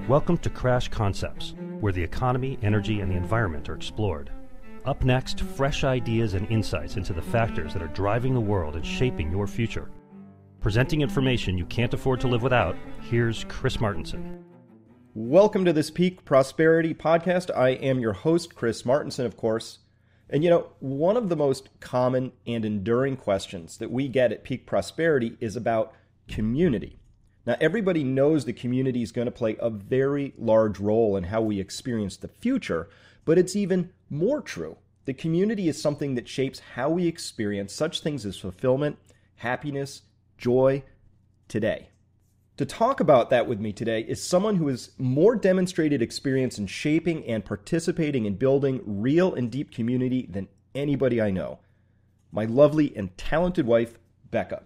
Welcome to Crash Concepts, where the economy, energy, and the environment are explored. Up next, fresh ideas and insights into the factors that are driving the world and shaping your future. Presenting information you can't afford to live without, here's Chris Martenson. Welcome to this Peak Prosperity podcast. I am your host, Chris Martenson, of course. And one of the most common and enduring questions that we get at Peak Prosperity is about community. Now, everybody knows the community is going to play a very large role in how we experience the future, but it's even more true. The community is something that shapes how we experience such things as fulfillment, happiness, joy today. To talk about that with me today is someone who has more demonstrated experience in shaping and participating in building real and deep community than anybody I know. My lovely and talented wife, Becca.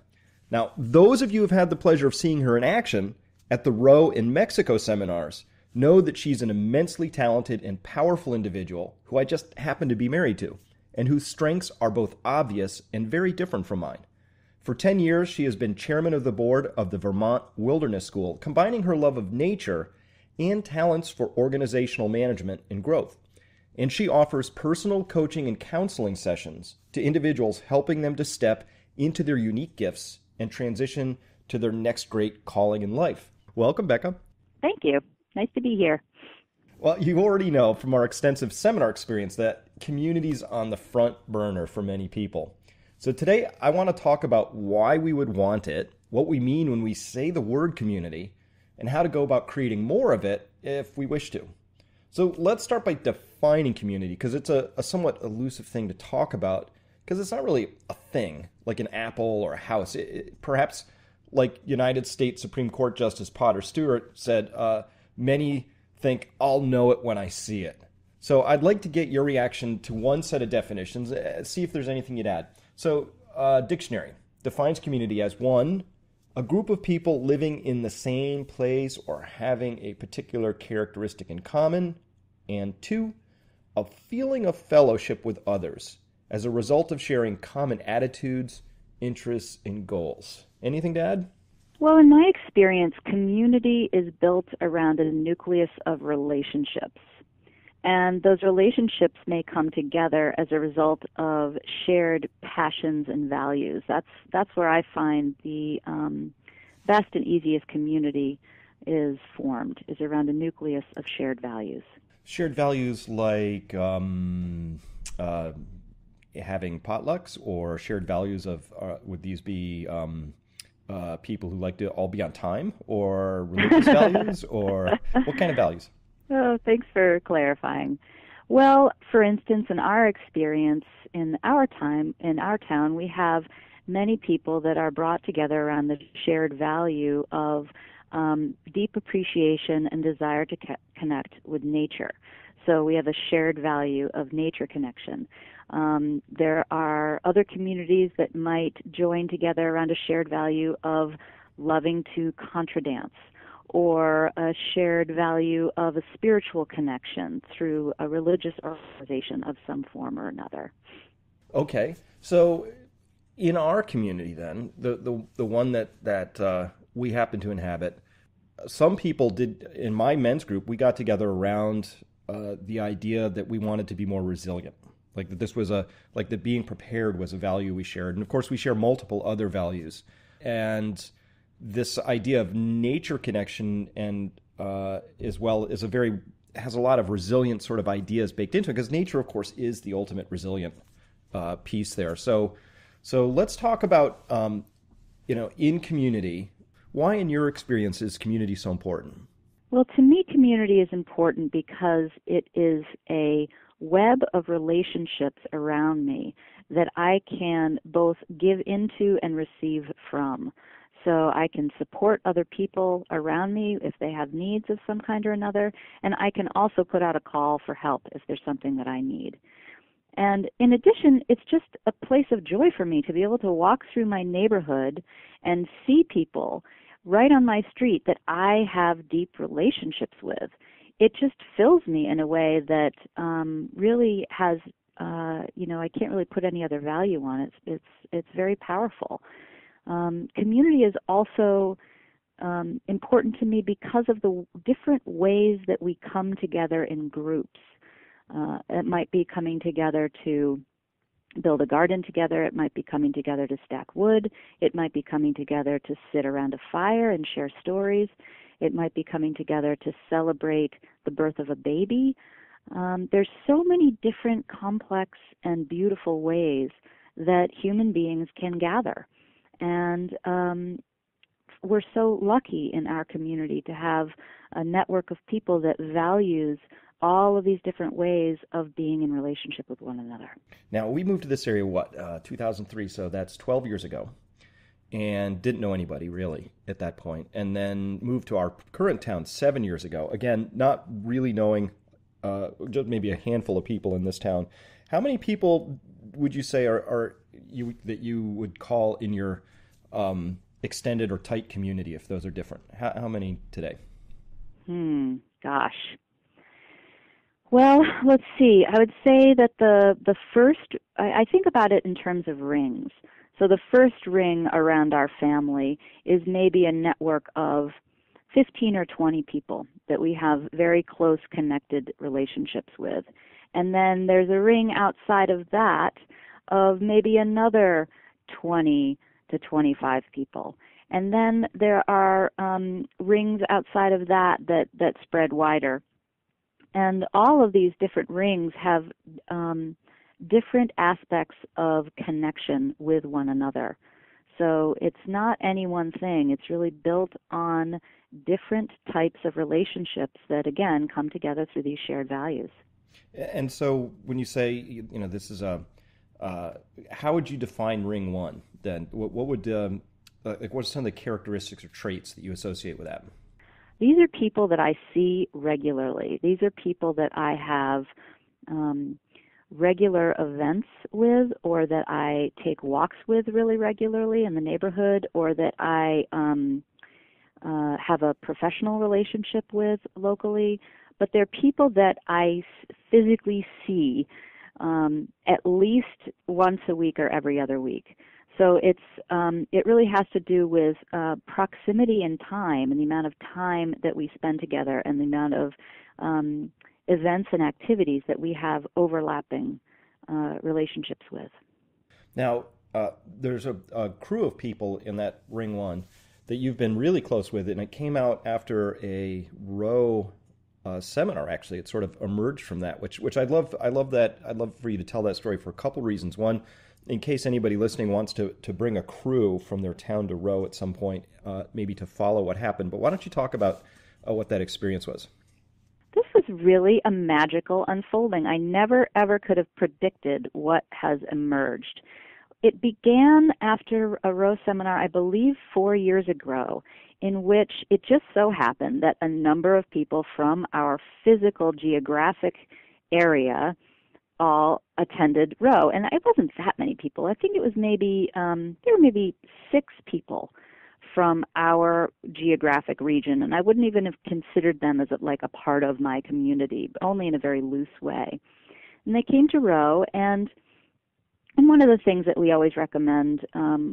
Now, those of you who have had the pleasure of seeing her in action at the Row in Mexico seminars know that she's an immensely talented and powerful individual who I just happen to be married to, and whose strengths are both obvious and very different from mine. For 10 years, she has been chairman of the board of the Vermont Wilderness School, combining her love of nature and talents for organizational management and growth. And she offers personal coaching and counseling sessions to individuals, helping them to step into their unique gifts and transition to their next great calling in life. Welcome, Becca. Thank you. Nice to be here. Well, you already know from our extensive seminar experience that community's on the front burner for many people. So today I want to talk about why we would want it, what we mean when we say the word community, and how to go about creating more of it if we wish to. So let's start by defining community, because it's a somewhat elusive thing to talk about, because it's not really a thing, like an apple or a house. Perhaps, like United States Supreme Court Justice Potter Stewart said, many think I'll know it when I see it. So I'd like to get your reaction to one set of definitions, see if there's anything you'd add. So dictionary defines community as one, a group of people living in the same place or having a particular characteristic in common, and two, a feeling of fellowship with others as a result of sharing common attitudes, interests, and goals. Anything to add? Well, in my experience, community is built around a nucleus of relationships. And those relationships may come together as a result of shared passions and values. That's where I find the best and easiest community is formed, is around a nucleus of shared values. Shared values like having potlucks, or shared values of, would these be people who like to all be on time, or religious values, or what kind of values? Oh, thanks for clarifying. Well, for instance, in our experience, in our town, we have many people that are brought together around the shared value of deep appreciation and desire to connect with nature. So we have a shared value of nature connection. There are other communities that might join together around a shared value of loving to contra dance, or a shared value of a spiritual connection through a religious organization of some form or another. Okay, so in our community then, the one that we happen to inhabit, some people did, in my men's group, we got together around the idea that we wanted to be more resilient. Like that this was that being prepared was a value we shared. And of course we share multiple other values. And this idea of nature connection and as well has a lot of resilient sort of ideas baked into it, because nature, of course, is the ultimate resilient piece there. So let's talk about in community, why in your experience is community so important? Well, to me, community is important because it is a web of relationships around me that I can both give into and receive from. So I can support other people around me if they have needs of some kind or another, and I can also put out a call for help if there's something that I need. And in addition, it's just a place of joy for me to be able to walk through my neighborhood and see people right on my street that I have deep relationships with. It just fills me in a way that really has, I can't really put any other value on it. It's very powerful. Community is also important to me because of the different ways that we come together in groups. It might be coming together to build a garden together. It might be coming together to stack wood. It might be coming together to sit around a fire and share stories. It might be coming together to celebrate the birth of a baby. There's so many different complex and beautiful ways that human beings can gather. And we're so lucky in our community to have a network of people that values all of these different ways of being in relationship with one another. Now, we moved to this area, 2003, so that's 12 years ago, and didn't know anybody really at that point, and then moved to our current town 7 years ago. Again, not really knowing just maybe a handful of people in this town. How many people would you say are that you would call in your extended or tight community, if those are different? How many today? Gosh. Well, let's see. I would say that the first, I think about it in terms of rings. So the first ring around our family is maybe a network of 15 or 20 people that we have very close connected relationships with. And then there's a ring outside of that of maybe another 20 to 25 people. And then there are rings outside of that spread wider. And all of these different rings have different aspects of connection with one another. So it's not any one thing. It's really built on different types of relationships that, again, come together through these shared values. And so when you say, this is how would you define ring one then? What are some of the characteristics or traits that you associate with that? These are people that I see regularly. These are people that I have regular events with, or that I take walks with really regularly in the neighborhood, or that I have a professional relationship with locally. But they're people that I physically see at least once a week or every other week. So it really has to do with proximity in time, and the amount of time that we spend together, and the amount of events and activities that we have overlapping relationships with. Now, there's a crew of people in that ring one that you've been really close with, and it came out after a Row seminar. Actually, it sort of emerged from that, which I love that. I'd love for you to tell that story for a couple reasons. One, in case anybody listening wants to bring a crew from their town to Row at some point, maybe to follow what happened. But why don't you talk about what that experience was? This was really a magical unfolding. I never, ever could have predicted what has emerged. It began after a Row seminar, I believe 4 years ago, in which it just so happened that a number of people from our physical geographic area all attended Row. And it wasn't that many people. I think it was maybe, there were maybe 6 people from our geographic region, and I wouldn't even have considered them as like a part of my community, but only in a very loose way. And they came to Row, and one of the things that we always recommend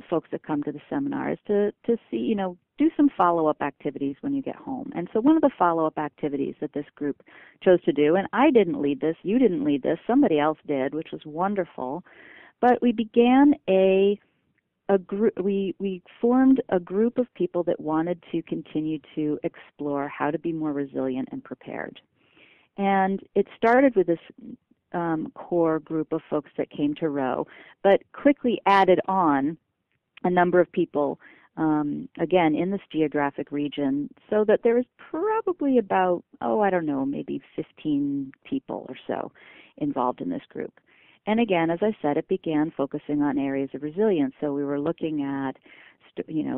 folks that come to the seminar is to see, do some follow-up activities when you get home. And so one of the follow-up activities that this group chose to do, and I didn't lead this, you didn't lead this, somebody else did, which was wonderful, but we began a group. We formed a group of people that wanted to continue to explore how to be more resilient and prepared. And it started with this core group of folks that came to Row, but quickly added on a number of people, again, in this geographic region, so that there was probably about, maybe 15 people or so involved in this group. And again, as I said, it began focusing on areas of resilience. So we were looking at,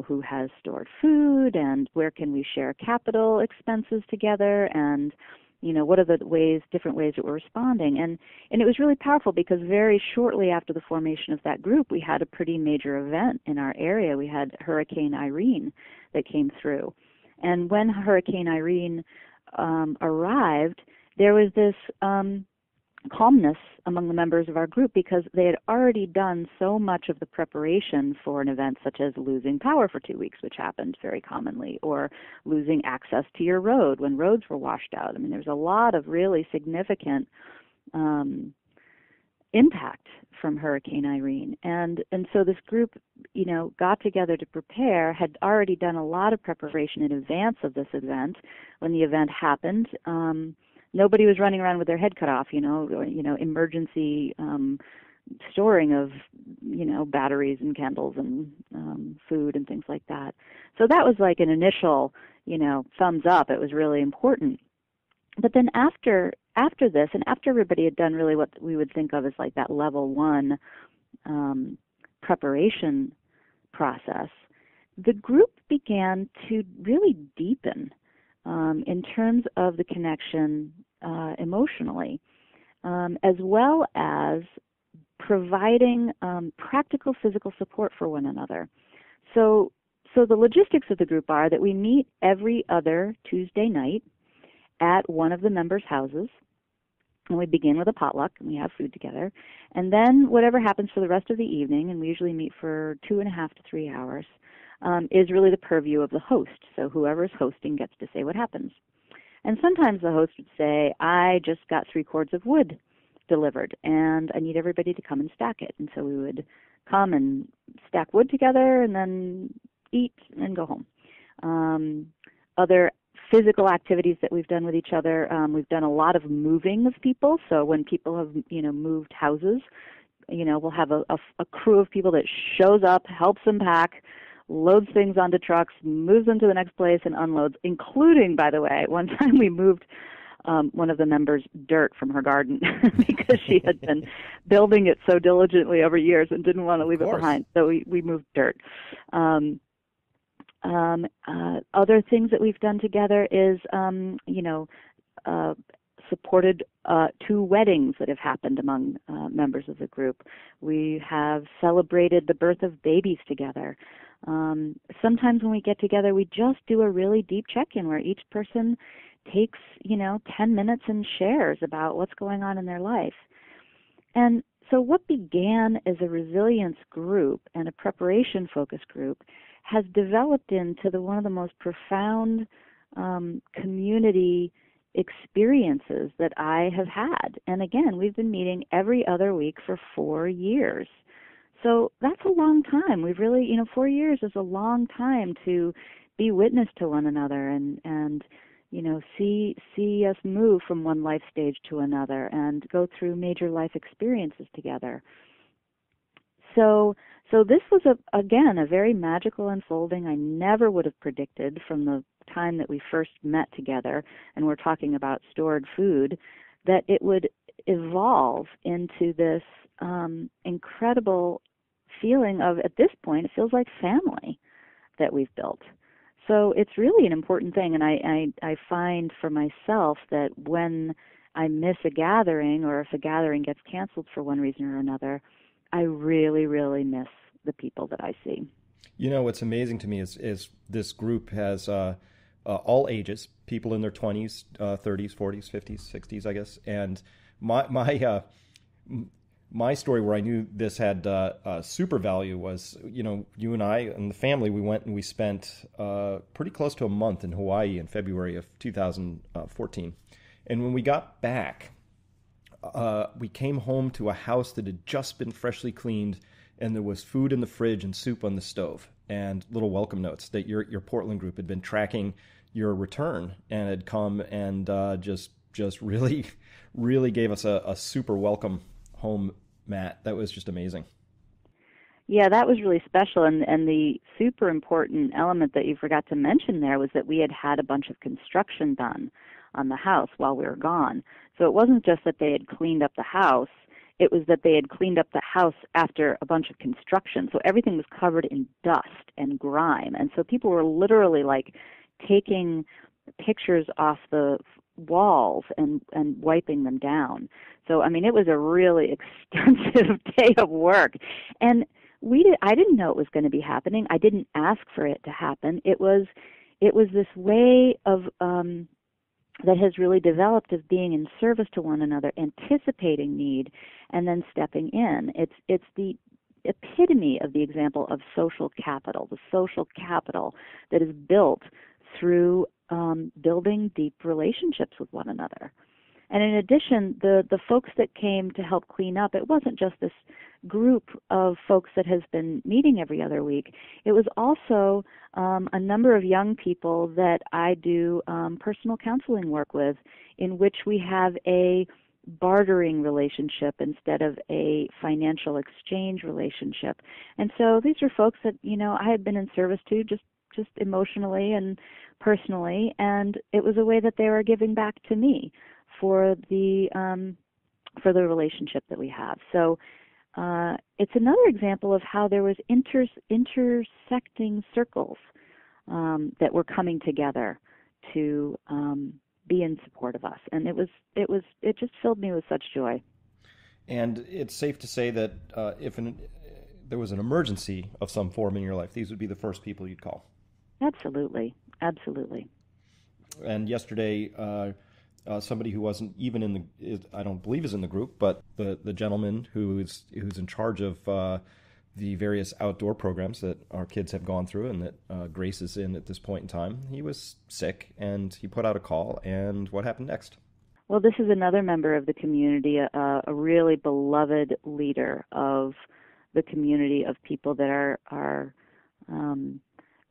who has stored food, and where can we share capital expenses together, and what are the different ways that we're responding. And it was really powerful because very shortly after the formation of that group, we had a pretty major event in our area. We had Hurricane Irene that came through. And when Hurricane Irene arrived, there was this calmness among the members of our group because they had already done so much of the preparation for an event such as losing power for 2 weeks, which happened very commonly, or losing access to your road when roads were washed out. I mean, there's a lot of really significant impact from Hurricane Irene. And so this group, got together to prepare, had already done a lot of preparation in advance of this event. When the event happened, nobody was running around with their head cut off, emergency storing of, batteries and candles and food and things like that. So that was like an initial, thumbs up. It was really important. But then after this, and after everybody had done really what we would think of as like that level 1 preparation process, the group began to really deepen in terms of the connection emotionally, as well as providing practical physical support for one another. So the logistics of the group are that we meet every other Tuesday night at one of the members' houses, and we begin with a potluck, and we have food together. And then whatever happens for the rest of the evening, and we usually meet for 2.5 to 3 hours, is really the purview of the host. So whoever's hosting gets to say what happens. And sometimes the host would say, I just got 3 cords of wood delivered, and I need everybody to come and stack it. And so we would come and stack wood together and then eat and go home. Other physical activities that we've done with each other, we've done a lot of moving of people. So when people have, moved houses, we'll have a crew of people that shows up, helps them pack, loads things onto trucks, moves them to the next place, and unloads, including, by the way, one time we moved one of the members' dirt from her garden because she had been building it so diligently over years and didn't want to leave it behind. So we moved dirt. Other things that we've done together is, supported 2 weddings that have happened among members of the group. We have celebrated the birth of babies together. Sometimes when we get together, we just do a really deep check-in where each person takes, 10 minutes and shares about what's going on in their life. And so what began as a resilience group and a preparation focus group has developed into one of the most profound community experiences that I have had. And again, we've been meeting every other week for 4 years. So that's a long time. We've really, 4 years is a long time to be witness to one another and see us move from one life stage to another and go through major life experiences together. So this was, again, a very magical unfolding I never would have predicted from the time that we first met together and we're talking about stored food, that it would evolve into this incredible feeling of, at this point, it feels like family that we've built. So it's really an important thing, and I find for myself that when I miss a gathering or if a gathering gets canceled for one reason or another, I really, really miss the people that I see. What's amazing to me is this group has all ages, people in their 20s, 30s, 40s, 50s, 60s, I guess. And my story where I knew this had super value was, you and I and the family, we went and we spent pretty close to a month in Hawaii in February of 2014. And when we got back, we came home to a house that had just been freshly cleaned, and there was food in the fridge and soup on the stove and little welcome notes that your Portland group had been tracking your return and had come and just really, really gave us a super welcome home, Matt. That was just amazing. Yeah, that was really special. And the super important element that you forgot to mention there was that we had a bunch of construction done on the house while we were gone. So it wasn't just that they had cleaned up the house. It was that they had cleaned up the house after a bunch of construction. So everything was covered in dust and grime. And so people were literally like taking pictures off the walls and wiping them down. So, I mean, it was a really extensive day of work. And I didn't know it was going to be happening. I didn't ask for it to happen. It was this way of that has really developed of being in service to one another, anticipating need, and then stepping in. It's the epitome of the example of social capital, the social capital that is built through building deep relationships with one another. And in addition, the folks that came to help clean up, it wasn't just this group of folks that has been meeting every other week. It was also a number of young people that I do personal counseling work with, in which we have a bartering relationship instead of a financial exchange relationship. And so these are folks that, I had been in service to just emotionally and personally, and it was a way that they were giving back to me for the relationship that we have. So it's another example of how there was intersecting circles that were coming together to be in support of us, and it just filled me with such joy. And it's safe to say that if there was an emergency of some form in your life, these would be the first people you'd call. Absolutely. And yesterday, somebody who wasn't even I don't believe is in the group, but the gentleman who's in charge of the various outdoor programs that our kids have gone through and that Grace is in at this point in time, he was sick and he put out a call. And what happened next? Well, this is another member of the community, a really beloved leader of the community of people that are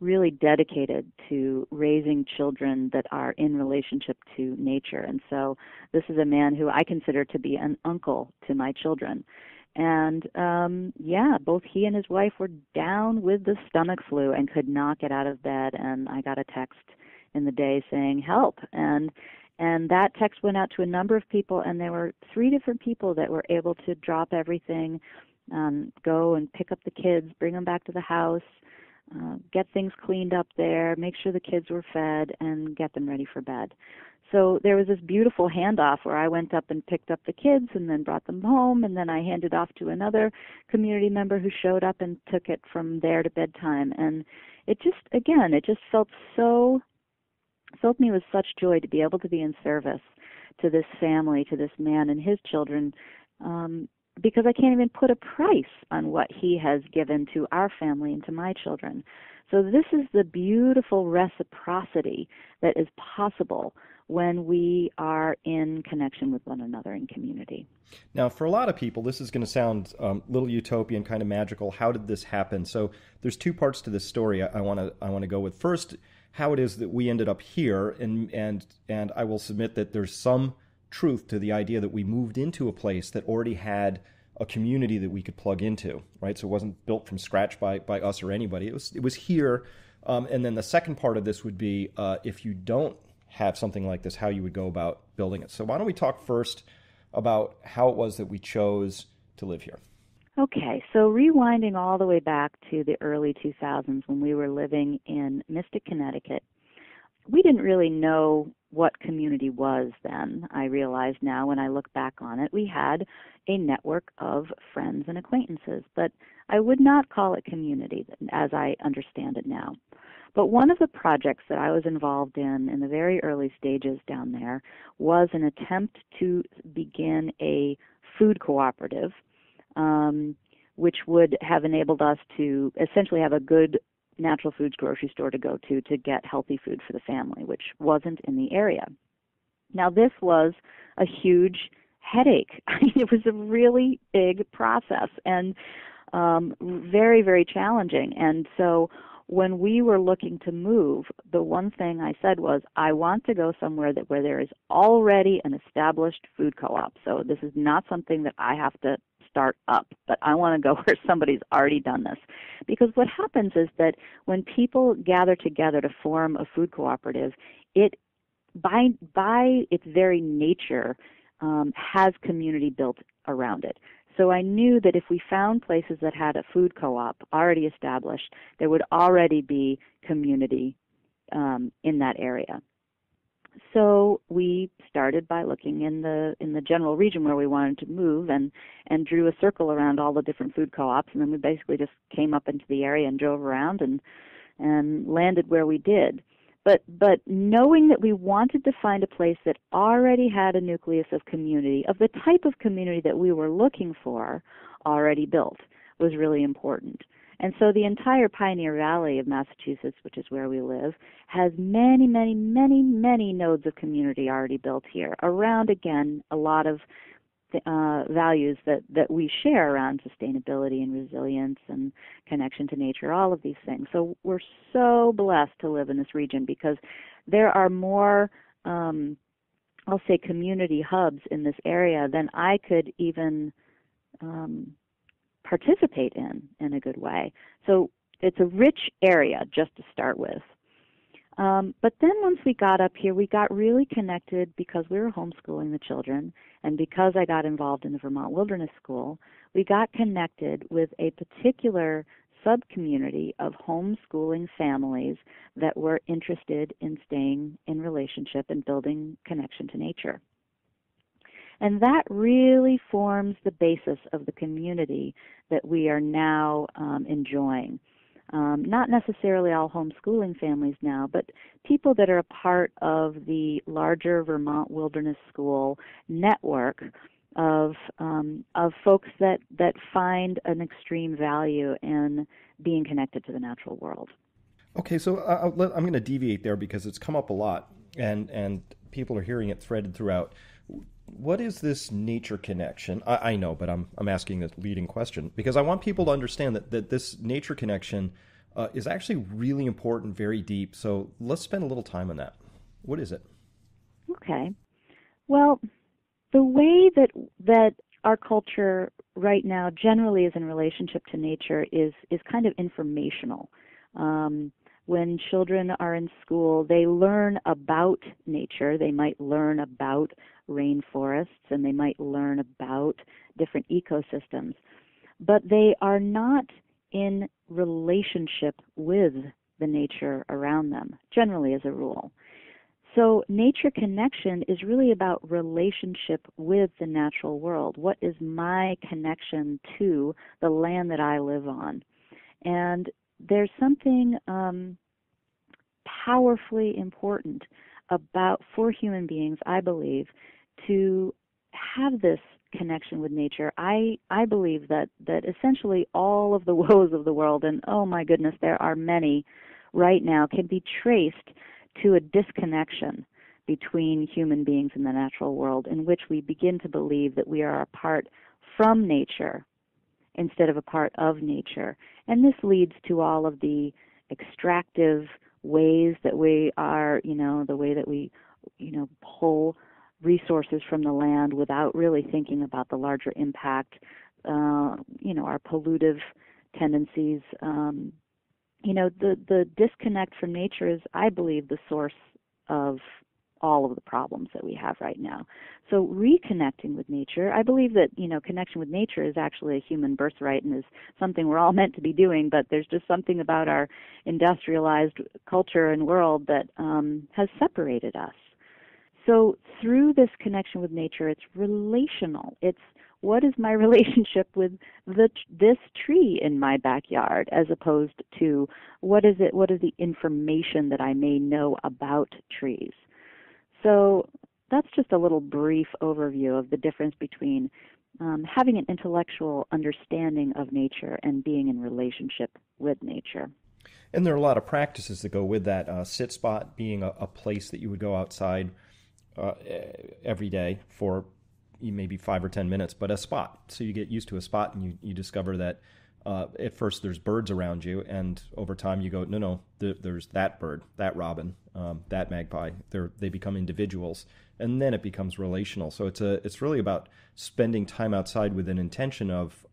really dedicated to raising children that are in relationship to nature. And so this is a man who I consider to be an uncle to my children. And both he and his wife were down with the stomach flu and could not get out of bed. And I got a text in the day saying, help. And that text went out to a number of people, and there were 3 different people that were able to drop everything, go and pick up the kids, bring them back to the house, get things cleaned up there, make sure the kids were fed, and get them ready for bed. So there was this beautiful handoff where I went up and picked up the kids and then brought them home, and then I handed off to another community member who showed up and took it from there to bedtime. And it just filled me with such joy to be able to be in service to this family, to this man and his children, because I can't even put a price on what he has given to our family and to my children. So this is the beautiful reciprocity that is possible when we are in connection with one another in community. Now, for a lot of people, this is going to sound a little utopian, kind of magical. How did this happen? So there's 2 parts to this story I want to go with. First, how it is that we ended up here, and I will submit that there's some truth to the idea that we moved into a place that already had a community that we could plug into, right? So it wasn't built from scratch by us or anybody. It was here. And then the second part of this would be if you don't have something like this, how you would go about building it. So why don't we talk first about how it was that we chose to live here? Okay, so rewinding all the way back to the early 2000s when we were living in Mystic, Connecticut, we didn't really know what community was then. I realize now when I look back on it, we had a network of friends and acquaintances, but I would not call it community as I understand it now. But one of the projects that I was involved in the very early stages down there was an attempt to begin a food cooperative, which would have enabled us to essentially have a good natural foods grocery store to go to get healthy food for the family, which wasn't in the area. Now, this was a huge headache. It was a really big process and very, very challenging. And so when we were looking to move, the one thing I said was, I want to go somewhere where there is already an established food co-op. So this is not something that I have to start up, but I want to go where somebody's already done this. Because what happens is that when people gather together to form a food cooperative, it, by its very nature, has community built around it. So I knew that if we found places that had a food co-op already established, there would already be community in that area. So we started by looking in the general region where we wanted to move and drew a circle around all the different food co-ops, and then we basically just came up into the area and drove around and landed where we did. But knowing that we wanted to find a place that already had a nucleus of community, of the type of community that we were looking for, already built, was really important. And so the entire Pioneer Valley of Massachusetts, which is where we live, has many, many, many, many nodes of community already built here around, again, a lot of values that we share around sustainability and resilience and connection to nature, all of these things. So we're so blessed to live in this region because there are more, I'll say, community hubs in this area than I could even participate in a good way. So it's a rich area just to start with. But then once we got up here, we got really connected because we were homeschooling the children, and because I got involved in the Vermont Wilderness School, we got connected with a particular sub-community of homeschooling families that were interested in staying in relationship and building connection to nature. And that really forms the basis of the community that we are now enjoying. Not necessarily all homeschooling families now, but people that are a part of the larger Vermont Wilderness School network of folks that find an extreme value in being connected to the natural world. Okay, so I'm going to deviate there because it's come up a lot, and people are hearing it threaded throughout. What is this nature connection? I know, but I'm asking the leading question because I want people to understand that this nature connection is actually really important, very deep. So let's spend a little time on that. What is it? Okay. Well, the way that our culture right now generally is in relationship to nature is kind of informational. When children are in school, they learn about nature. They might learn about rainforests and they might learn about different ecosystems, but they are not in relationship with the nature around them, generally as a rule. So nature connection is really about relationship with the natural world. What is my connection to the land that I live on? And there's something powerfully important about, for human beings, I believe, to have this connection with nature. I believe that essentially all of the woes of the world, and oh my goodness, there are many right now, can be traced to a disconnection between human beings and the natural world, in which we begin to believe that we are apart from nature instead of a part of nature. And this leads to all of the extractive ways that we are, the way that we, pull resources from the land without really thinking about the larger impact, our pollutive tendencies. The disconnect from nature is, I believe, the source of all of the problems that we have right now. So reconnecting with nature, I believe that, connection with nature is actually a human birthright and is something we're all meant to be doing, but there's just something about our industrialized culture and world that has separated us. So through this connection with nature, it's relational. It's what is my relationship with this tree in my backyard, as opposed to what is the information that I may know about trees. So that's just a little brief overview of the difference between having an intellectual understanding of nature and being in relationship with nature. And there are a lot of practices that go with that. Sit spot being a place that you would go outside every day for maybe 5 or 10 minutes, but a spot. So you get used to a spot and you discover that at first there's birds around you, and over time you go, no, there's that bird, that robin, that magpie. They become individuals, and then it becomes relational. So it's really about spending time outside with an intention of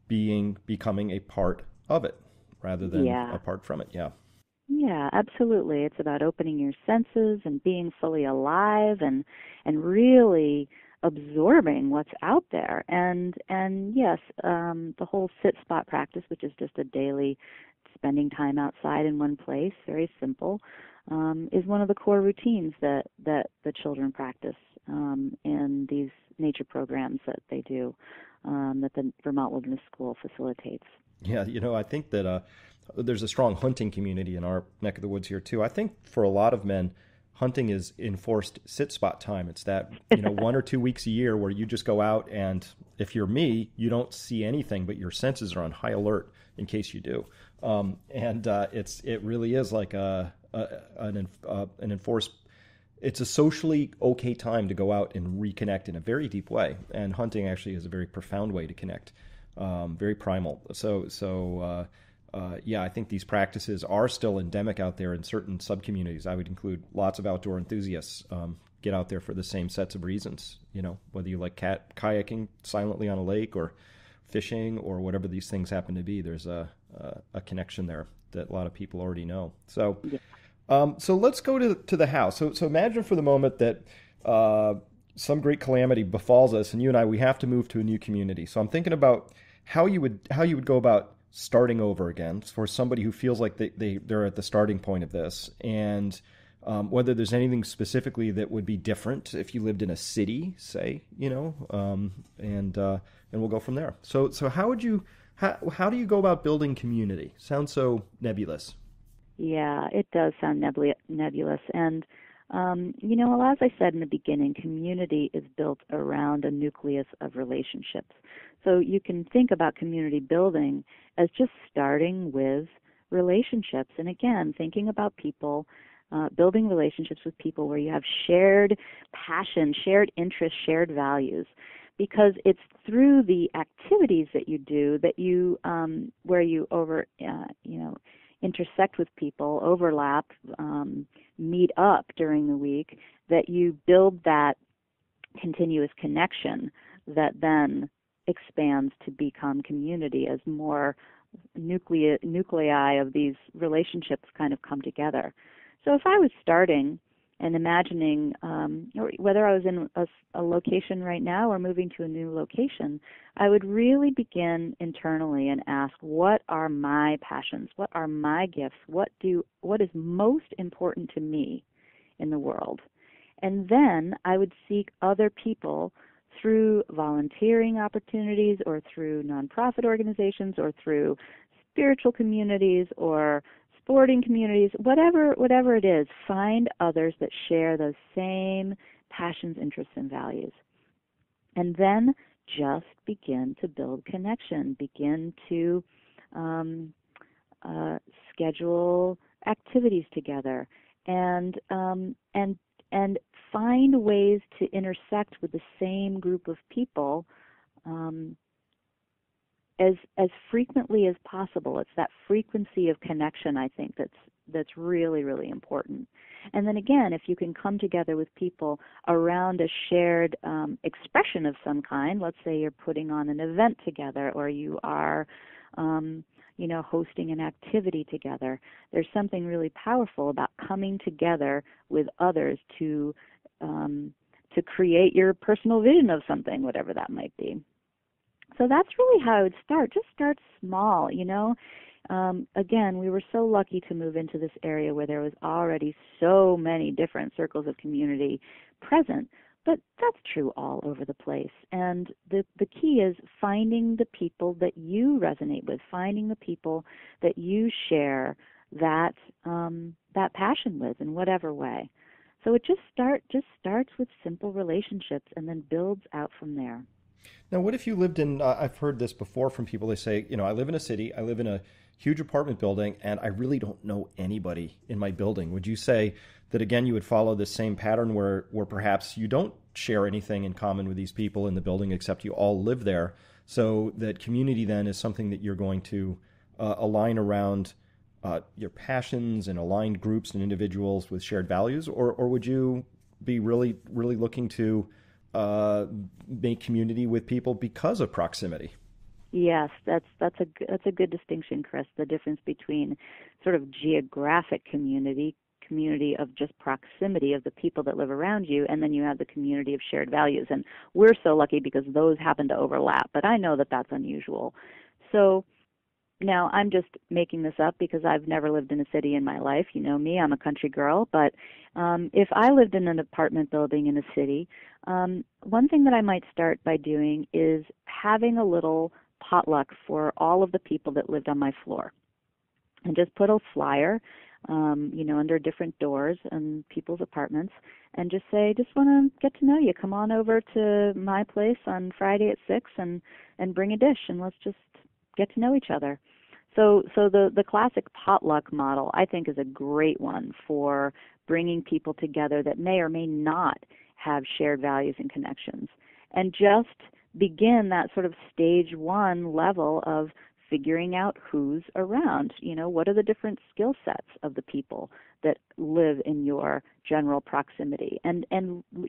becoming a part of it rather than apart from it. Yeah. Yeah, absolutely. It's about opening your senses and being fully alive and really absorbing what's out there. And yes, the whole sit spot practice, which is just a daily spending time outside in one place, very simple, is one of the core routines that the children practice in these nature programs that they do, that the Vermont Wilderness School facilitates. Yeah, I think that there's a strong hunting community in our neck of the woods here too. I think for a lot of men, hunting is enforced sit spot time. It's that, 1 or 2 weeks a year where you just go out, and if you're me, you don't see anything, but your senses are on high alert in case you do. It really is like an enforced. It's a socially okay time to go out and reconnect in a very deep way, and hunting actually is a very profound way to connect, very primal. Yeah, I think these practices are still endemic out there in certain subcommunities. I would include lots of outdoor enthusiasts get out there for the same sets of reasons. Whether you like kayaking silently on a lake or fishing or whatever these things happen to be, there's a connection there that a lot of people already know. So, so let's go to the house. So imagine for the moment that some great calamity befalls us, and you and I, we have to move to a new community. So I'm thinking about how you would go about starting over again for somebody who feels like they're at the starting point of this, and whether there's anything specifically that would be different if you lived in a city, say, and we'll go from there. So how do you go about building community? Sounds so nebulous. Yeah, it does sound nebulous. And, as I said in the beginning, community is built around a nucleus of relationships. So you can think about community building as just starting with relationships. And again, thinking about people, building relationships with people where you have shared passion, shared interests, shared values. Because it's through the activities that you do that you, where you intersect with people, overlap, meet up during the week, that you build that continuous connection that then expands to become community as more nuclei of these relationships kind of come together. So if I was starting and imagining, or whether I was in a location right now or moving to a new location, I would really begin internally and ask, what are my passions? What are my gifts? What is most important to me in the world? And then I would seek other people through volunteering opportunities or through nonprofit organizations or through spiritual communities or sporting communities, whatever it is, find others that share those same passions, interests, and values. And then just begin to build connection, begin to schedule activities together, and find ways to intersect with the same group of people as frequently as possible. It's that frequency of connection, I think, that's really, really important. And then again, if you can come together with people around a shared expression of some kind, let's say you're putting on an event together or you are hosting an activity together, there's something really powerful about coming together with others to create your personal vision of something, whatever that might be. So that's really how I would start. Just start small, Again, we were so lucky to move into this area where there was already so many different circles of community present, but that's true all over the place. And the key is finding the people that you resonate with, finding the people that you share that passion with in whatever way. So it just starts with simple relationships and then builds out from there. Now, what if you lived in, I've heard this before from people, they say, I live in a city, I live in a huge apartment building, and I really don't know anybody in my building. Would you say that, again, you would follow the same pattern where perhaps you don't share anything in common with these people in the building except you all live there, so that community then is something that you're going to align around your passions and aligned groups and individuals with shared values? Or would you be really, really looking to make community with people because of proximity? Yes, that's a good distinction, Chris. The difference between sort of geographic community of just proximity of the people that live around you, and then you have the community of shared values. And we're so lucky because those happen to overlap, but I know that that's unusual. So now I'm just making this up because I've never lived in a city in my life. You know me, I'm a country girl, but if I lived in an apartment building in a city, one thing that I might start by doing is having a little potluck for all of the people that lived on my floor. and just put a flyer, under different doors in people's apartments, and just say, just want to get to know you. Come on over to my place on Friday at 6 and bring a dish, and let's just get to know each other. So the classic potluck model, I think, is a great one for bringing people together that may or may not have shared values and connections, and just begin that sort of stage one level of figuring out who's around. What are the different skill sets of the people that live in your general proximity? And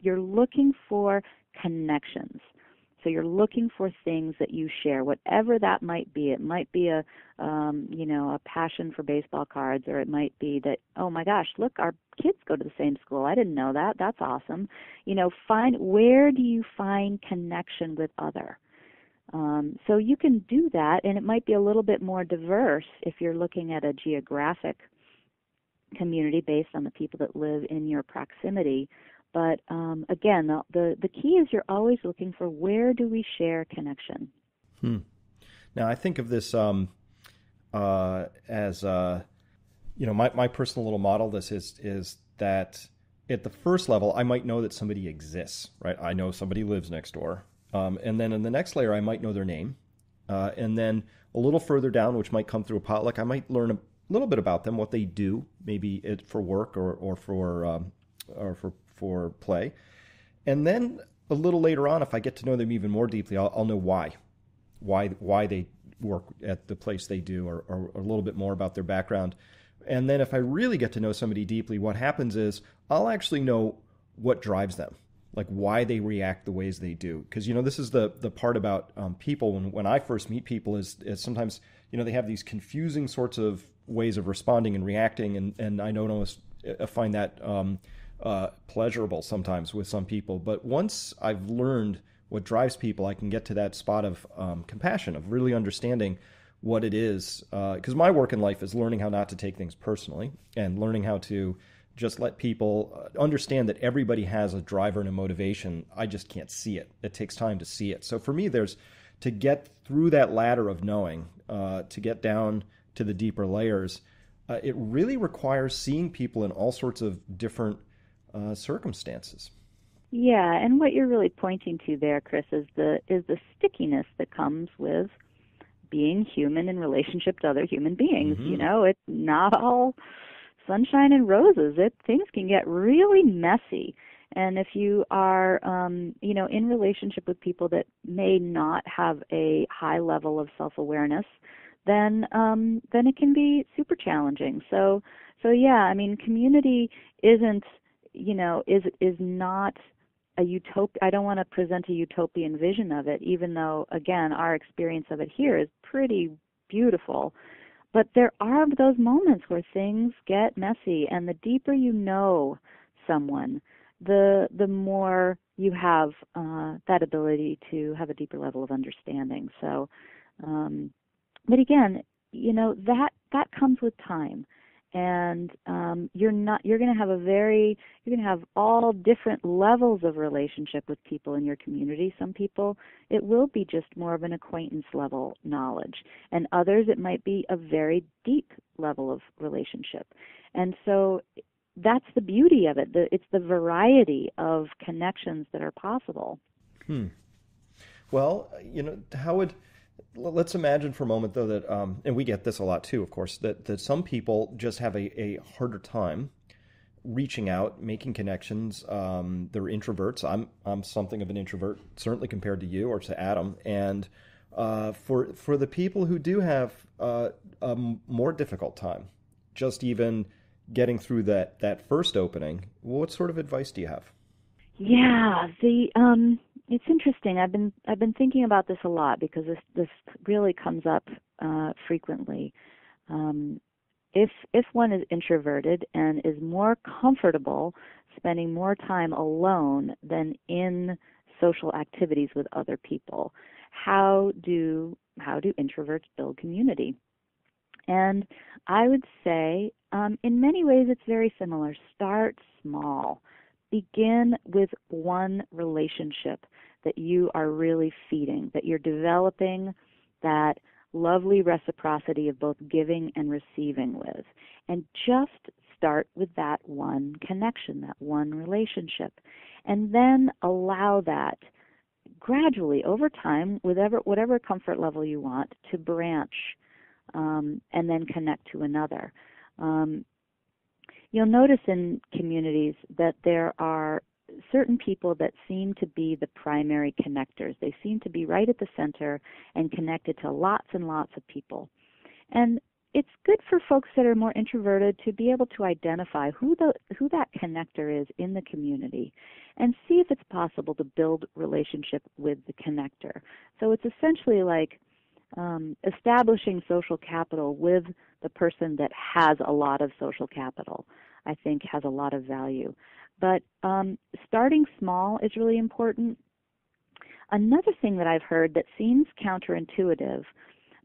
you're looking for connections. So you're looking for things that you share, whatever that might be. It might be a passion for baseball cards, or it might be that, oh my gosh, look, our kids go to the same school. I didn't know that. That's awesome. Where do you find connection with other? So you can do that, and it might be a little bit more diverse if you're looking at a geographic community based on the people that live in your proximity. But again, the key is you're always looking for, where do we share connection? Now, I think of this as my personal little model. This is that at the first level, I might know that somebody exists, right? I know somebody lives next door. And then in the next layer, I might know their name. And then a little further down, which might come through a potluck, I might learn a little bit about them, what they do, maybe for work or for play. And then a little later on, if I get to know them even more deeply, I'll know why they work at the place they do, or a little bit more about their background. And then if I really get to know somebody deeply, what happens is I'll actually know what drives them, like why they react the ways they do. Because, this is the part about people. When I first meet people is sometimes, they have these confusing sorts of ways of responding and reacting. And I don't always find that pleasurable sometimes with some people. But once I've learned what drives people, I can get to that spot of compassion, of really understanding what it is. Because my work in life is learning how not to take things personally, and learning how to just let people understand that everybody has a driver and a motivation. I just can't see it. It takes time to see it. So for me, there's to get through that ladder of knowing, to get down to the deeper layers. It really requires seeing people in all sorts of different circumstances. Yeah, and what you're really pointing to there, Chris, is the stickiness that comes with being human in relationship to other human beings. Mm-hmm. It's not all sunshine and roses. Things can get really messy. And if you are, in relationship with people that may not have a high level of self-awareness, then it can be super challenging. So yeah, community isn't, is not a utopia. I don't want to present a utopian vision of it, even though, again, our experience of it here is pretty beautiful. But there are those moments where things get messy, and the deeper you know someone, the more you have that ability to have a deeper level of understanding. So, but again, that comes with time. And you're going to have all different levels of relationship with people in your community. Some people, it will be just more of an acquaintance level knowledge, and others it might be a very deep level of relationship. And so that's the beauty of it. It's the variety of connections that are possible. Well, let's imagine for a moment, though, that, and we get this a lot too, of course, that some people just have a harder time reaching out, making connections. They're introverts. I'm something of an introvert, certainly compared to you or to Adam. And for the people who do have a more difficult time, just even getting through that first opening, what sort of advice do you have? Yeah, it's interesting. I've been thinking about this a lot, because this really comes up frequently. If one is introverted and is more comfortable spending more time alone than in social activities with other people, how do introverts build community? And I would say, in many ways, it's very similar. Start small. Begin with one relationship that you are really feeding, that you're developing that lovely reciprocity of both giving and receiving with. And just start with that one connection, that one relationship. And then allow that gradually over time, whatever comfort level you want, to branch and then connect to another. You'll notice in communities that there are certain people that seem to be the primary connectors. They seem to be right at the center and connected to lots and lots of people. And it's good for folks that are more introverted to be able to identify who that connector is in the community and see if it's possible to build relationship with the connector. So it's essentially like establishing social capital with the person that has a lot of social capital, I think has a lot of value. But starting small is really important. Another thing that I've heard that seems counterintuitive,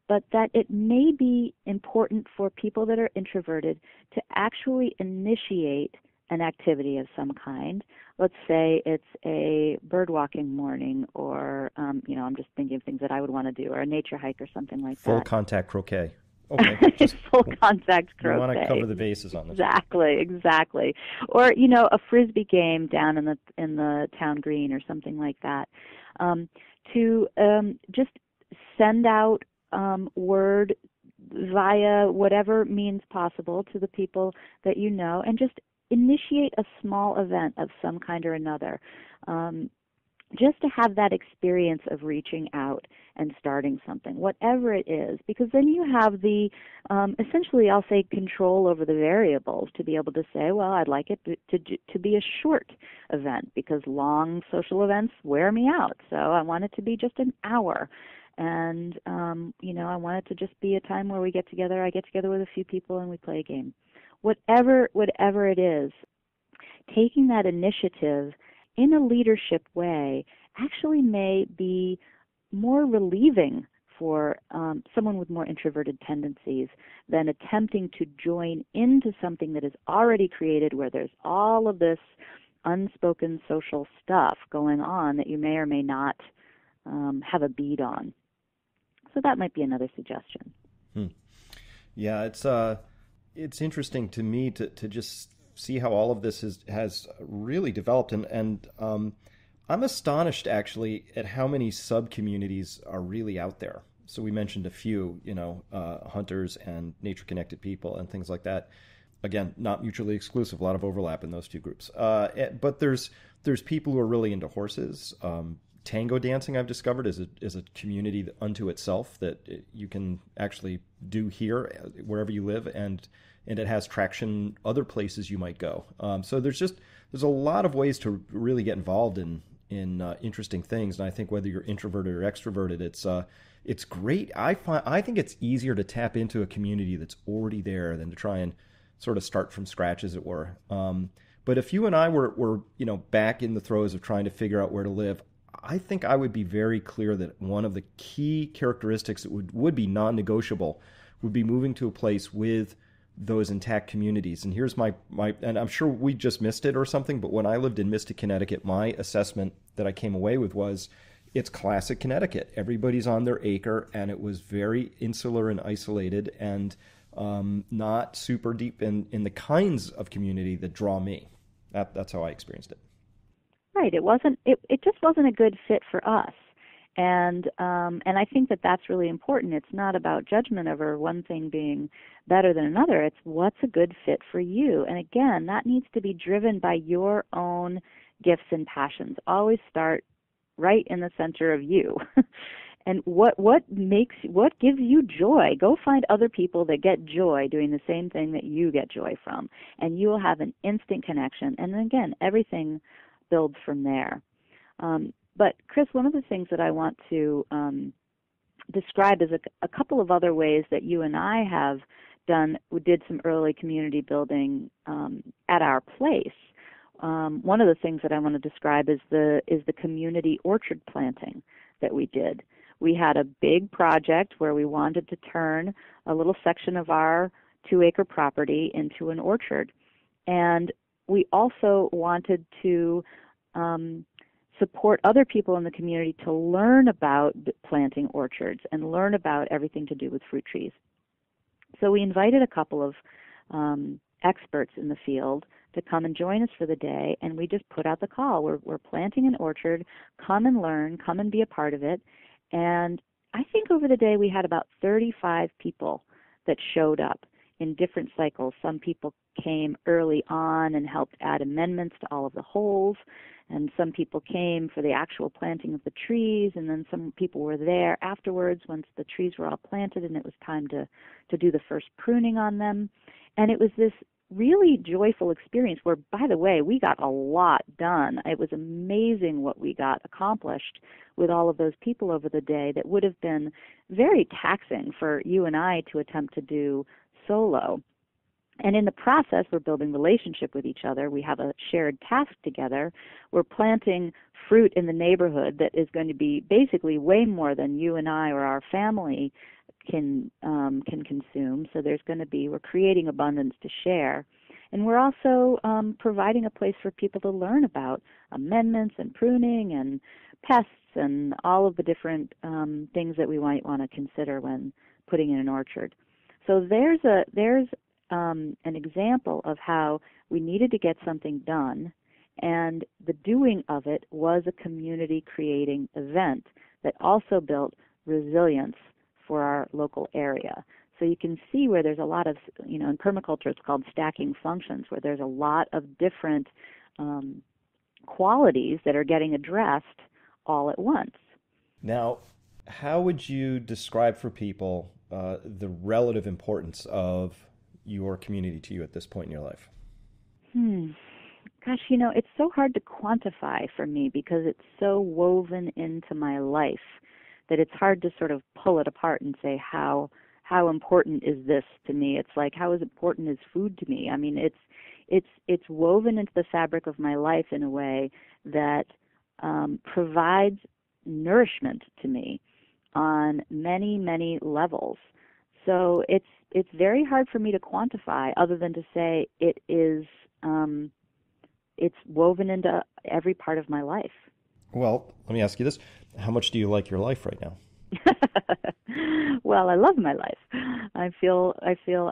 but that it may be important for people that are introverted to actually initiate an activity of some kind. Let's say it's a bird walking morning, or I'm just thinking of things that I would want to do, or a nature hike or something like that. Full contact croquet. Okay. Full contact croquet. You want to cover the bases on this. Exactly. Or a frisbee game down in the town green or something like that. To just send out word via whatever means possible to the people that you know, and just initiate a small event of some kind or another, just to have that experience of reaching out and starting something, whatever it is, because then you have the, essentially, I'll say, control over the variables to be able to say, well, I'd like it to be a short event, because long social events wear me out, so I want it to be just an hour. And, I want it to just be a time where we get together, I get together with a few people and we play a game. Whatever it is, taking that initiative in a leadership way actually may be more relieving for someone with more introverted tendencies than attempting to join into something that is already created, where there's all of this unspoken social stuff going on that you may or may not have a bead on. So that might be another suggestion. Yeah, it's interesting to me to just see how all of this has really developed, and I'm astonished actually at how many sub-communities are really out there. So we mentioned a few, hunters and nature-connected people and things like that. Again, not mutually exclusive, a lot of overlap in those two groups. But there's people who are really into horses. Tango dancing, I've discovered, is a community unto itself that you can actually do here wherever you live, and it has traction other places you might go. So there's a lot of ways to really get involved in interesting things, and I think whether you're introverted or extroverted, it's great. I think it's easier to tap into a community that's already there than to try and sort of start from scratch, as it were. But if you and I were back in the throes of trying to figure out where to live, I think I would be very clear that one of the key characteristics that would be non-negotiable would be moving to a place with those intact communities. And here's my and I'm sure we just missed it or something, but when I lived in Mystic, Connecticut, my assessment that I came away with was it's classic Connecticut. Everybody's on their acre, and it was very insular and isolated, and not super deep in the kinds of community that draw me. That's how I experienced it. Right. It just wasn't a good fit for us. And I think that's really important. It's not about judgment over one thing being better than another. It's what's a good fit for you. And again, that needs to be driven by your own gifts and passions. Always start right in the center of you. And what gives you joy? Go find other people that get joy doing the same thing that you get joy from, and you will have an instant connection. And then again, everything builds from there. But Chris, one of the things that I want to describe is a couple of other ways that you and I have done. We did some early community building at our place. One of the things that I want to describe is the community orchard planting that we did. We had a big project where we wanted to turn a little section of our 2-acre property into an orchard, and we also wanted to support other people in the community to learn about planting orchards and learn about everything to do with fruit trees. So we invited a couple of experts in the field to come and join us for the day, and we just put out the call. We're planting an orchard. Come and learn. Come and be a part of it. And I think over the day we had about 35 people that showed up in different cycles. Some people came early on and helped add amendments to all of the holes, and some people came for the actual planting of the trees, and then some people were there afterwards once the trees were all planted and it was time to do the first pruning on them. And it was this really joyful experience where, by the way, we got a lot done. It was amazing what we got accomplished with all of those people over the day that would have been very taxing for you and I to attempt to do solo. And in the process, we're building relationship with each other. We have a shared task together. We're planting fruit in the neighborhood that is going to be basically way more than you and I or our family can consume. So we're creating abundance to share. And we're also providing a place for people to learn about amendments and pruning and pests and all of the different things that we might want to consider when putting in an orchard. So there's an example of how we needed to get something done, and the doing of it was a community creating event that also built resilience for our local area. So you can see where there's a lot of, in permaculture it's called stacking functions, where there's a lot of different qualities that are getting addressed all at once. Now, how would you describe for people the relative importance of your community to you at this point in your life? Gosh, it's so hard to quantify for me because it's so woven into my life that it's hard to sort of pull it apart and say how important is this to me. It's like, how important is food to me? I mean, it's woven into the fabric of my life in a way that provides nourishment to me on many, many levels. So it's very hard for me to quantify, other than to say it is it's woven into every part of my life. Well, let me ask you this. How much do you like your life right now? Well, I love my life. I feel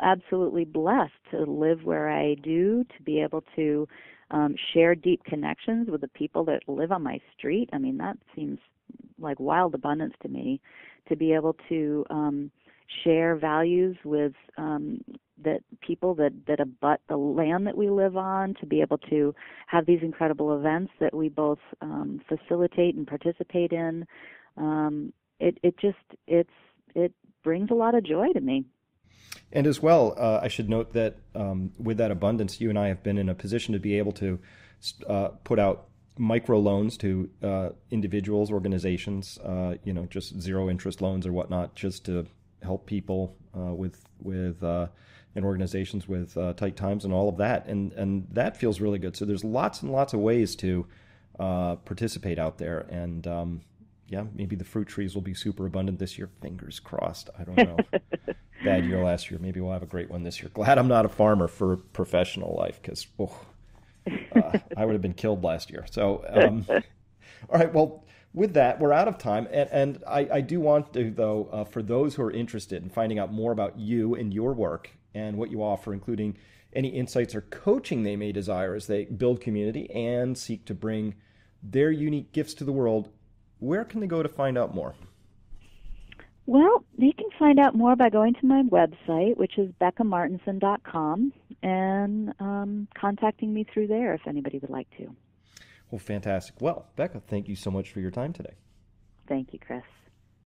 absolutely blessed to live where I do, to be able to share deep connections with the people that live on my street. I mean, that seems like wild abundance to me, to be able to share values with that people that abut the land that we live on, to be able to have these incredible events that we both facilitate and participate in. It brings a lot of joy to me. And as well, I should note that with that abundance, you and I have been in a position to be able to put out microloans to individuals, organizations, just zero interest loans or whatnot, just to help people with and organizations with tight times and all of that, and that feels really good. So there's lots and lots of ways to participate out there, and maybe the fruit trees will be super abundant this year. Fingers crossed. I don't know. Bad year last year. Maybe we'll have a great one this year. Glad I'm not a farmer for professional life, because I would have been killed last year. So, all right. Well, with that, we're out of time. And I do want to, though, for those who are interested in finding out more about you and your work and what you offer, including any insights or coaching they may desire as they build community and seek to bring their unique gifts to the world, where can they go to find out more? Well, they can find out more by going to my website, which is beccamartenson.com, and contacting me through there if anybody would like to. Well, fantastic. Well, Becca, thank you so much for your time today. Thank you, Chris.